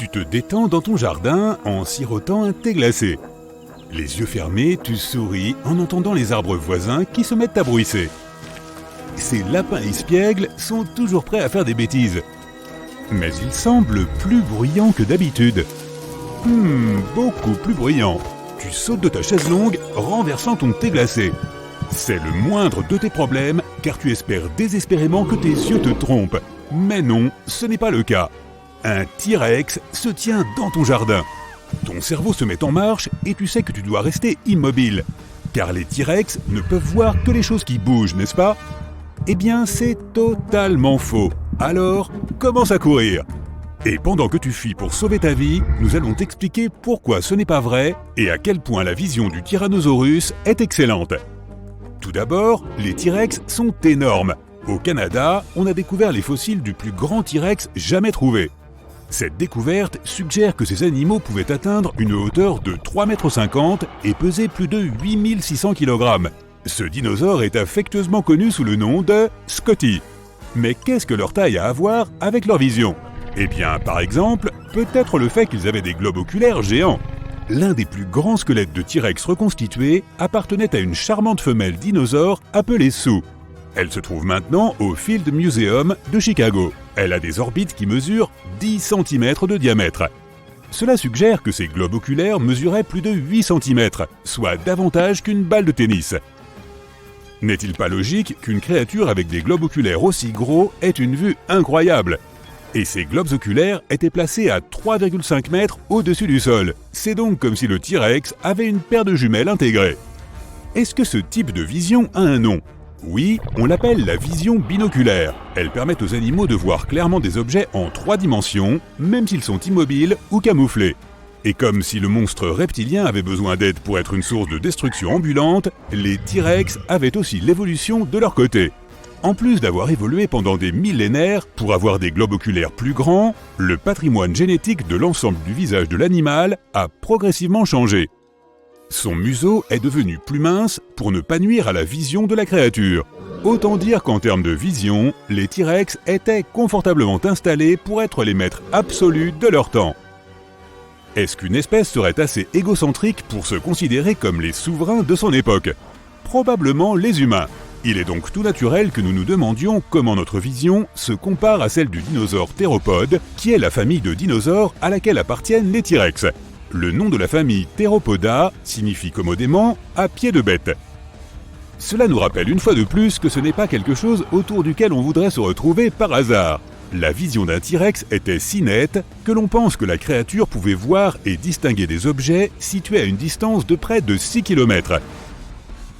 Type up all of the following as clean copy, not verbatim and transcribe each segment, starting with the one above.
Tu te détends dans ton jardin en sirotant un thé glacé. Les yeux fermés, tu souris en entendant les arbres voisins qui se mettent à bruisser. Ces lapins espiègles sont toujours prêts à faire des bêtises. Mais ils semblent plus bruyants que d'habitude. Beaucoup plus bruyants. Tu sautes de ta chaise longue, renversant ton thé glacé. C'est le moindre de tes problèmes, car tu espères désespérément que tes yeux te trompent. Mais non, ce n'est pas le cas. Un T-Rex se tient dans ton jardin. Ton cerveau se met en marche et tu sais que tu dois rester immobile. Car les T-Rex ne peuvent voir que les choses qui bougent, n'est-ce pas? Eh bien, c'est totalement faux. Alors, commence à courir. Et pendant que tu fuis pour sauver ta vie, nous allons t'expliquer pourquoi ce n'est pas vrai et à quel point la vision du Tyrannosaurus est excellente. Tout d'abord, les T-Rex sont énormes. Au Canada, on a découvert les fossiles du plus grand T-Rex jamais trouvé. Cette découverte suggère que ces animaux pouvaient atteindre une hauteur de 3,50 m et peser plus de 8600 kg. Ce dinosaure est affectueusement connu sous le nom de Scotty. Mais qu'est-ce que leur taille a à voir avec leur vision? Eh bien, par exemple, peut-être le fait qu'ils avaient des globes oculaires géants. L'un des plus grands squelettes de T-Rex reconstitués appartenait à une charmante femelle dinosaure appelée Sue. Elle se trouve maintenant au Field Museum de Chicago. Elle a des orbites qui mesurent 10 cm de diamètre. Cela suggère que ses globes oculaires mesuraient plus de 8 cm, soit davantage qu'une balle de tennis. N'est-il pas logique qu'une créature avec des globes oculaires aussi gros ait une vue incroyable? Et ces globes oculaires étaient placés à 3,5 mètres au-dessus du sol. C'est donc comme si le T-Rex avait une paire de jumelles intégrées. Est-ce que ce type de vision a un nom? Oui, on l'appelle la vision binoculaire. Elle permet aux animaux de voir clairement des objets en 3 dimensions, même s'ils sont immobiles ou camouflés. Et comme si le monstre reptilien avait besoin d'aide pour être une source de destruction ambulante, les T-Rex avaient aussi l'évolution de leur côté. En plus d'avoir évolué pendant des millénaires pour avoir des globes oculaires plus grands, le patrimoine génétique de l'ensemble du visage de l'animal a progressivement changé. Son museau est devenu plus mince pour ne pas nuire à la vision de la créature. Autant dire qu'en termes de vision, les T-Rex étaient confortablement installés pour être les maîtres absolus de leur temps. Est-ce qu'une espèce serait assez égocentrique pour se considérer comme les souverains de son époque? Probablement les humains. Il est donc tout naturel que nous nous demandions comment notre vision se compare à celle du dinosaure théropode, qui est la famille de dinosaures à laquelle appartiennent les T-Rex. Le nom de la famille Theropoda signifie commodément « à pied de bête ». Cela nous rappelle une fois de plus que ce n'est pas quelque chose autour duquel on voudrait se retrouver par hasard. La vision d'un T-Rex était si nette que l'on pense que la créature pouvait voir et distinguer des objets situés à une distance de près de 6 km.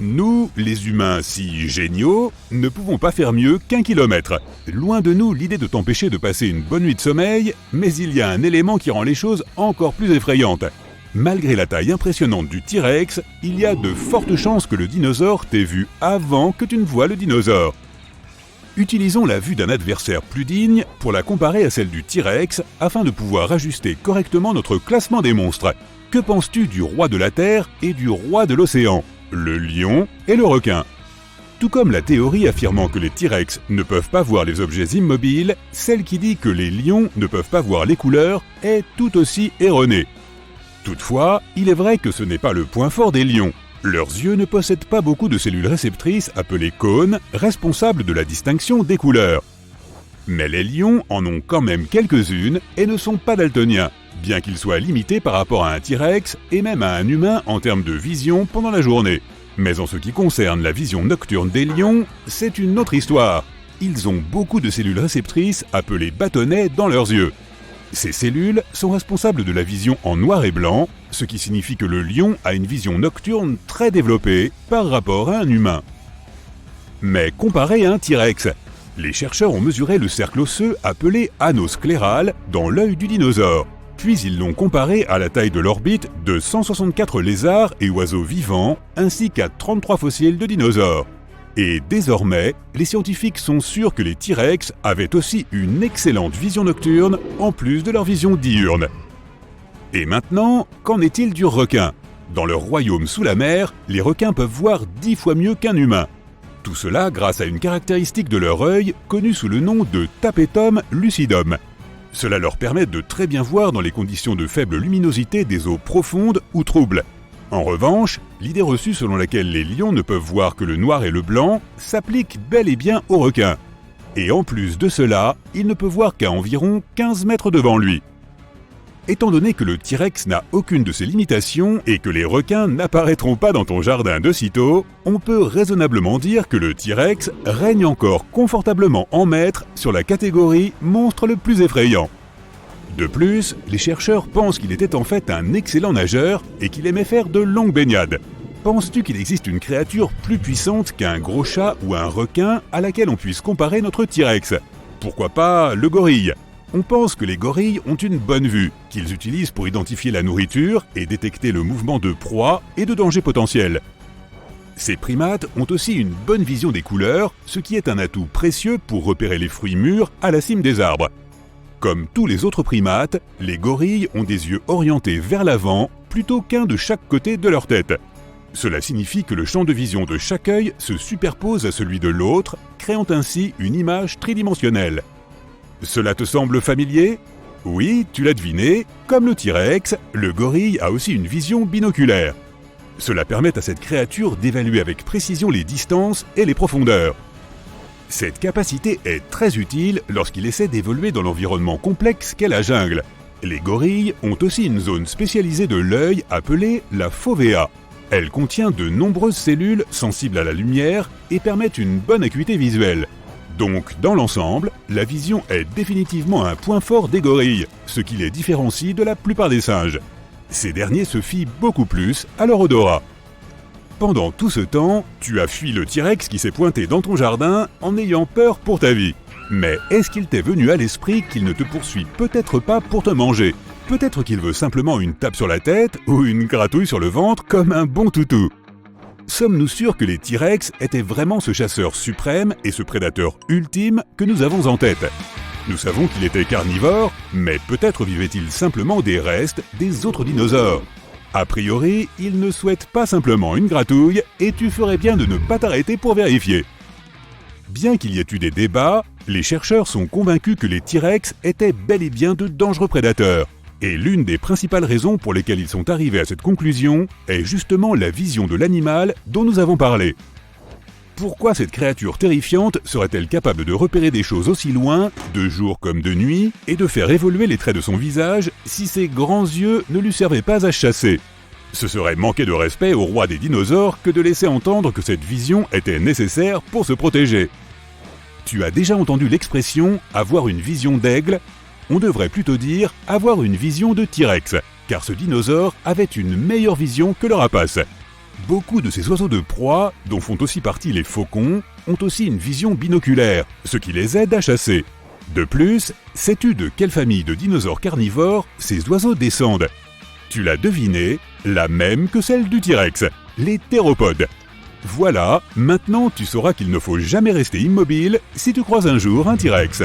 Nous, les humains si géniaux, ne pouvons pas faire mieux qu'1 kilomètre. Loin de nous l'idée de t'empêcher de passer une bonne nuit de sommeil, mais il y a un élément qui rend les choses encore plus effrayantes. Malgré la taille impressionnante du T-Rex, il y a de fortes chances que le dinosaure t'ait vu avant que tu ne vois le dinosaure. Utilisons la vue d'un adversaire plus digne pour la comparer à celle du T-Rex afin de pouvoir ajuster correctement notre classement des monstres. Que penses-tu du roi de la Terre et du roi de l'océan, le lion et le requin? Tout comme la théorie affirmant que les T-Rex ne peuvent pas voir les objets immobiles, celle qui dit que les lions ne peuvent pas voir les couleurs est tout aussi erronée. Toutefois, il est vrai que ce n'est pas le point fort des lions. Leurs yeux ne possèdent pas beaucoup de cellules réceptrices appelées cônes, responsables de la distinction des couleurs. Mais les lions en ont quand même quelques-unes et ne sont pas daltoniens, bien qu'ils soient limités par rapport à un T-Rex et même à un humain en termes de vision pendant la journée. Mais en ce qui concerne la vision nocturne des lions, c'est une autre histoire. Ils ont beaucoup de cellules réceptrices appelées bâtonnets dans leurs yeux. Ces cellules sont responsables de la vision en noir et blanc, ce qui signifie que le lion a une vision nocturne très développée par rapport à un humain. Mais comparé à un T-Rex, les chercheurs ont mesuré le cercle osseux appelé anneau scléral dans l'œil du dinosaure. Puis ils l'ont comparé à la taille de l'orbite de 164 lézards et oiseaux vivants, ainsi qu'à 33 fossiles de dinosaures. Et désormais, les scientifiques sont sûrs que les T-Rex avaient aussi une excellente vision nocturne, en plus de leur vision diurne. Et maintenant, qu'en est-il du requin? Dans leur royaume sous la mer, les requins peuvent voir 10 fois mieux qu'un humain. Tout cela grâce à une caractéristique de leur œil connue sous le nom de tapetum lucidum. Cela leur permet de très bien voir dans les conditions de faible luminosité des eaux profondes ou troubles. En revanche, l'idée reçue selon laquelle les lions ne peuvent voir que le noir et le blanc s'applique bel et bien aux requins. Et en plus de cela, il ne peut voir qu'à environ 15 mètres devant lui. Étant donné que le T-Rex n'a aucune de ces limitations et que les requins n'apparaîtront pas dans ton jardin de sitôt, on peut raisonnablement dire que le T-Rex règne encore confortablement en maître sur la catégorie monstre le plus effrayant. De plus, les chercheurs pensent qu'il était en fait un excellent nageur et qu'il aimait faire de longues baignades. Penses-tu qu'il existe une créature plus puissante qu'un gros chat ou un requin à laquelle on puisse comparer notre T-Rex? Pourquoi pas le gorille? On pense que les gorilles ont une bonne vue, qu'ils utilisent pour identifier la nourriture et détecter le mouvement de proie et de danger potentiel. Ces primates ont aussi une bonne vision des couleurs, ce qui est un atout précieux pour repérer les fruits mûrs à la cime des arbres. Comme tous les autres primates, les gorilles ont des yeux orientés vers l'avant plutôt qu'un de chaque côté de leur tête. Cela signifie que le champ de vision de chaque œil se superpose à celui de l'autre, créant ainsi une image tridimensionnelle. Cela te semble familier? Oui, tu l'as deviné, comme le T-Rex, le gorille a aussi une vision binoculaire. Cela permet à cette créature d'évaluer avec précision les distances et les profondeurs. Cette capacité est très utile lorsqu'il essaie d'évoluer dans l'environnement complexe qu'est la jungle. Les gorilles ont aussi une zone spécialisée de l'œil appelée la fovea. Elle contient de nombreuses cellules sensibles à la lumière et permettent une bonne acuité visuelle. Donc, dans l'ensemble, la vision est définitivement un point fort des gorilles, ce qui les différencie de la plupart des singes. Ces derniers se fient beaucoup plus à leur odorat. Pendant tout ce temps, tu as fui le T-Rex qui s'est pointé dans ton jardin en ayant peur pour ta vie. Mais est-ce qu'il t'est venu à l'esprit qu'il ne te poursuit peut-être pas pour te manger? Peut-être qu'il veut simplement une tape sur la tête ou une gratouille sur le ventre comme un bon toutou. Sommes-nous sûrs que les T-Rex étaient vraiment ce chasseur suprême et ce prédateur ultime que nous avons en tête? Nous savons qu'il était carnivore, mais peut-être vivait-il simplement des restes des autres dinosaures. A priori, il ne souhaite pas simplement une gratouille et tu ferais bien de ne pas t'arrêter pour vérifier. Bien qu'il y ait eu des débats, les chercheurs sont convaincus que les T-Rex étaient bel et bien de dangereux prédateurs. Et l'une des principales raisons pour lesquelles ils sont arrivés à cette conclusion est justement la vision de l'animal dont nous avons parlé. Pourquoi cette créature terrifiante serait-elle capable de repérer des choses aussi loin, de jour comme de nuit, et de faire évoluer les traits de son visage si ses grands yeux ne lui servaient pas à chasser? Ce serait manquer de respect au roi des dinosaures que de laisser entendre que cette vision était nécessaire pour se protéger. Tu as déjà entendu l'expression « avoir une vision d'aigle ». On devrait plutôt dire « avoir une vision de T-Rex », car ce dinosaure avait une meilleure vision que le rapace. Beaucoup de ces oiseaux de proie, dont font aussi partie les faucons, ont aussi une vision binoculaire, ce qui les aide à chasser. De plus, sais-tu de quelle famille de dinosaures carnivores ces oiseaux descendent? Tu l'as deviné, la même que celle du T-Rex, les théropodes. Voilà, maintenant tu sauras qu'il ne faut jamais rester immobile si tu croises un jour un T-Rex.